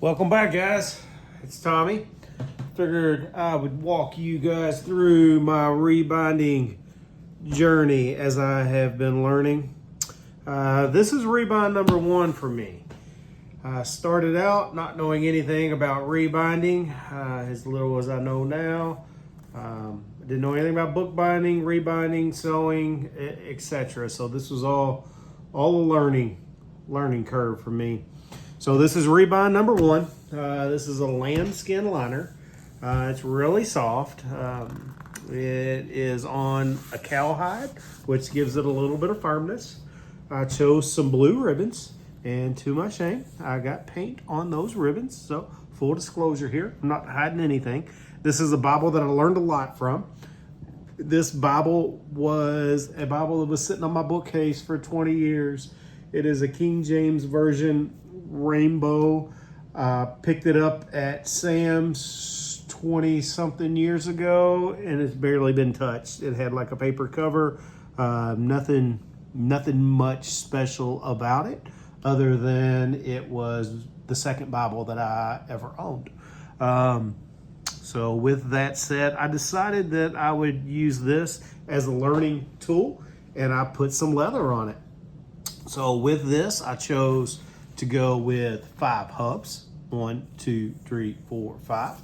Welcome back, guys. It's Tommy. Figured I would walk you guys through my rebinding journey as I have been learning. This is rebind number 1 for me. I started out not knowing anything about rebinding, as little as I know now. I didn't know anything about bookbinding, rebinding, sewing, etc. So this was all a learning curve for me. So this is rebind number 1. This is a lambskin liner. It's really soft. It is on a cowhide, which gives it a little bit of firmness. I chose some blue ribbons, and to my shame, I got paint on those ribbons. So full disclosure here, I'm not hiding anything. This is a Bible that I learned a lot from. This Bible was a Bible that was sitting on my bookcase for 20 years. It is a King James Version Rainbow. Picked it up at Sam's 20-something years ago, and it's barely been touched. It had like a paper cover, nothing much special about it, other than it was the second Bible that I ever owned. So with that said, I decided that I would use this as a learning tool, and I put some leather on it. So with this, I chose to go with 5 hubs. 1, 2, 3, 4, 5.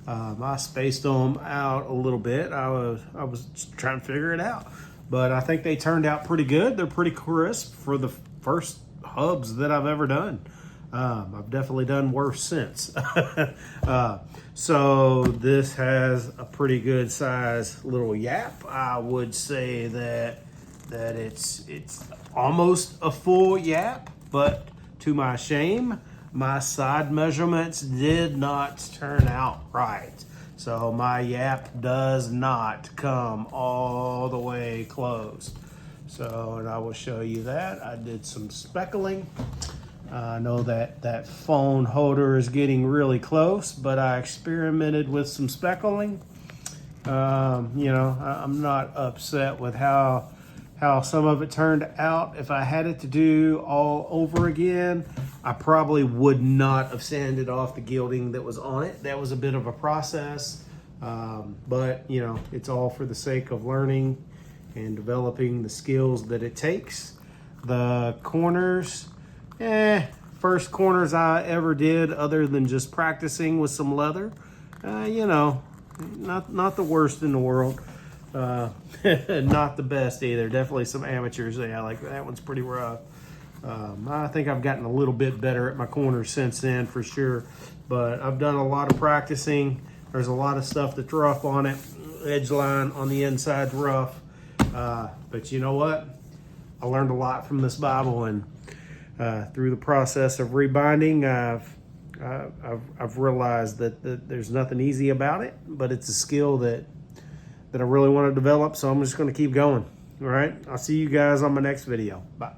I spaced them out a little bit. I was trying to figure it out, but I think they turned out pretty good. They're pretty crisp for the first hubs that I've ever done. I've definitely done worse since. So this has a pretty good size little yap. I would say that it's almost a full yap, but to my shame, my side measurements did not turn out right. So my yap does not come all the way closed. So, and I will show you that. I did some speckling. I know that phone holder is getting really close, but I experimented with some speckling. I'm not upset with how some of it turned out. If I had it to do all over again, I probably would not have sanded off the gilding that was on it. That was a bit of a process, but it's all for the sake of learning and developing the skills that it takes. The corners, first corners I ever did other than just practicing with some leather, not the worst in the world. Not the best either. Definitely some amateurs. Yeah, like that one's pretty rough. I think I've gotten a little bit better at my corners since then for sure, but I've done a lot of practicing. There's a lot of stuff that's rough on it. Edge line on the inside's rough, but you know what? I learned a lot from this Bible, and through the process of rebinding, I've realized that there's nothing easy about it, but it's a skill that I really want to develop, so I'm just going to keep going. All right, I'll see you guys on my next video. Bye.